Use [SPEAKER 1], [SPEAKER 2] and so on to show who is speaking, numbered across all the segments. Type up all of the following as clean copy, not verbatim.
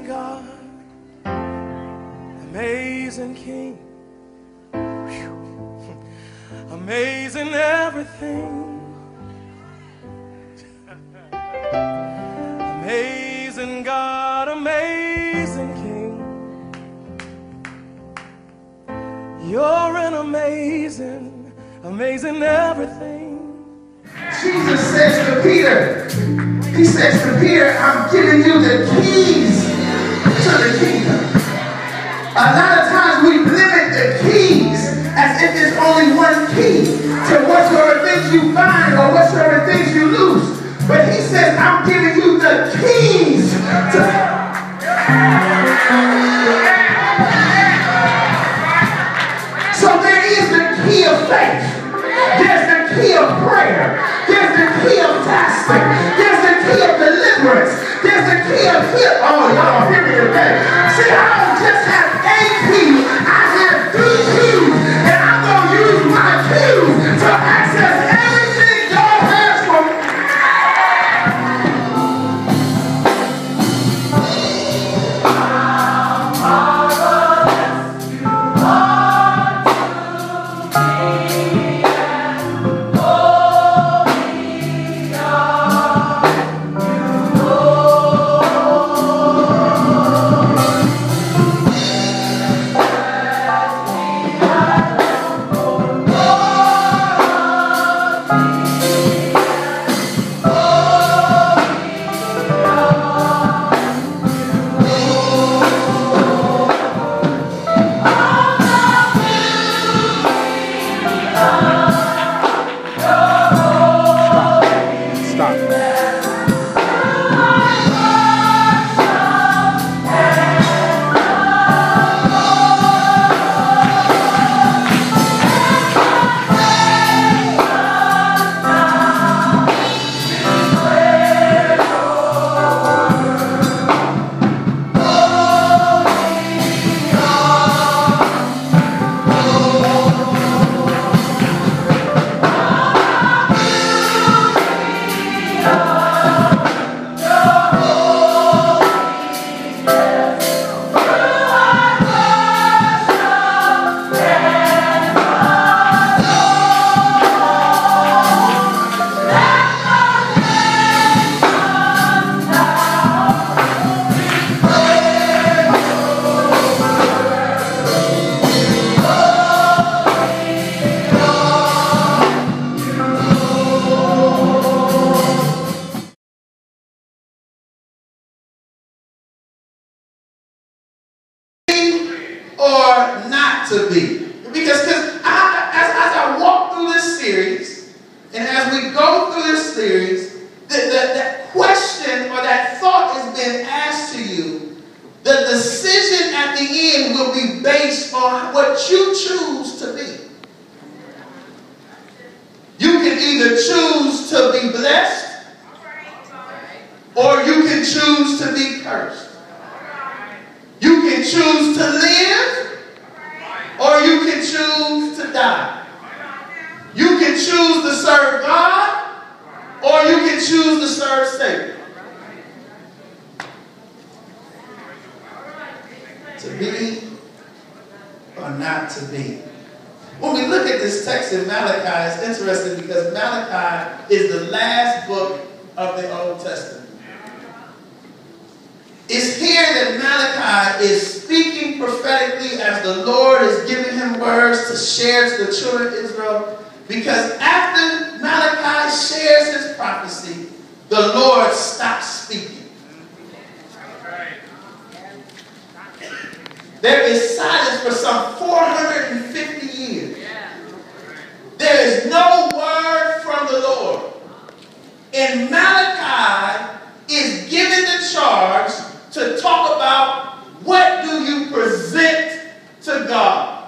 [SPEAKER 1] Amazing God, amazing King, amazing everything, amazing God, amazing King. You're an amazing, amazing everything.
[SPEAKER 2] Jesus says to Peter, he says to Peter, I'm giving you the keys to the kingdom. A lot of times we limit the keys as if there's only one key to whatsoever things you find or whatsoever things you lose. But he says, I'm giving you the keys to... So there is the key of faith. There's the key of prayer. There's the key of fasting. There's the key of deliverance. There's the key of healing. Oh, y'all hear me today. See, I don't just have a key. I have 3 keys. And I'm going to use my keys to access everything God has for me. Or not to be. Because as I walk through this series, and as we go through this series, that question or that thought has been asked to you. The decision at the end will be based on what you choose to be. You can either choose to be blessed, or you can choose to be cursed. You can choose to live, or you can choose to die. You can choose to serve God, or you can choose to serve Satan. To be or not to be. When we look at this text in Malachi, it's interesting because Malachi is the last book of the Old Testament. It's here that Malachi is speaking prophetically as the Lord is giving him words to share to the children of Israel. Because after Malachi shares his prophecy, the Lord stops speaking. There is silence for some 450 years. There is no word from the Lord. And Malachi is given the charge to talk about what do you present to God.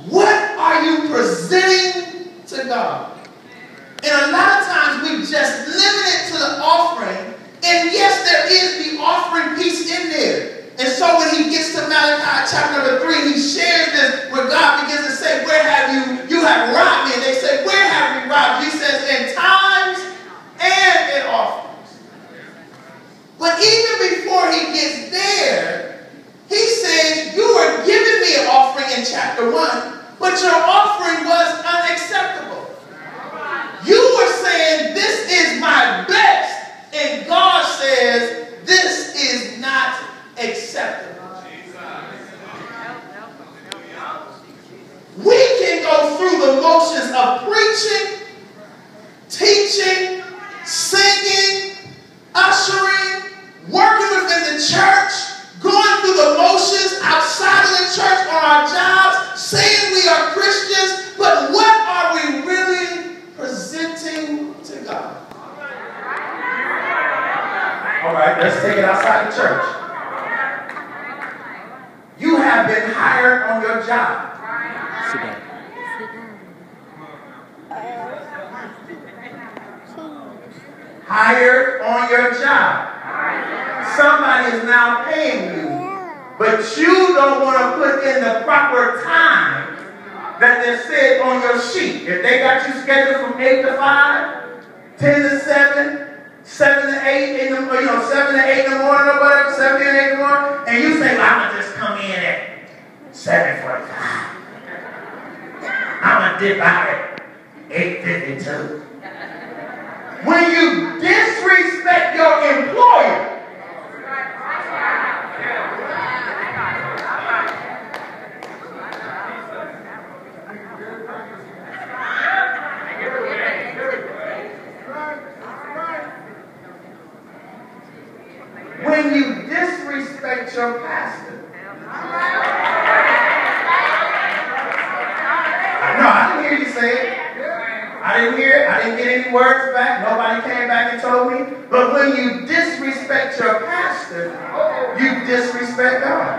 [SPEAKER 2] What are you presenting to God? And a lot of times we just limit it to the offering. And yes, there is the offering piece in there. And so when he gets to Malachi chapter number 3, he shares this where God begins to say, where have you have robbed me. And they say, where have you in Robert. He says in tithes and in offerings. But even before he gets there, he says, you are giving me an offering in chapter 1, but your offering was unacceptable. You were saying, this is my best, and God says, this is not acceptable. We can go through the motions of preaching, teaching, singing, ushering, working within the church, going through the motions outside of the church on our jobs, saying we are Christians, but what are we really presenting to God? All right, let's take it outside the church. You have been hired on your job.
[SPEAKER 3] Sit down.
[SPEAKER 2] Hired on your job. Somebody is now paying you, but you don't want to put in the proper time that they said on your sheet. If they got you scheduled from 8 to 5, 10 to 7, 7 to 8 in the 7 to 8 in the morning or whatever, 7 to 8 in the morning, and you say, well, I'm gonna just come in at 7:45. I'm gonna dip out at 8:52. When you disrespect your employer, when you disrespect your pastor, no, I didn't hear you say it. I didn't hear it. I didn't get any words back. Nobody came back and told me. But when you disrespect your pastor, you disrespect God.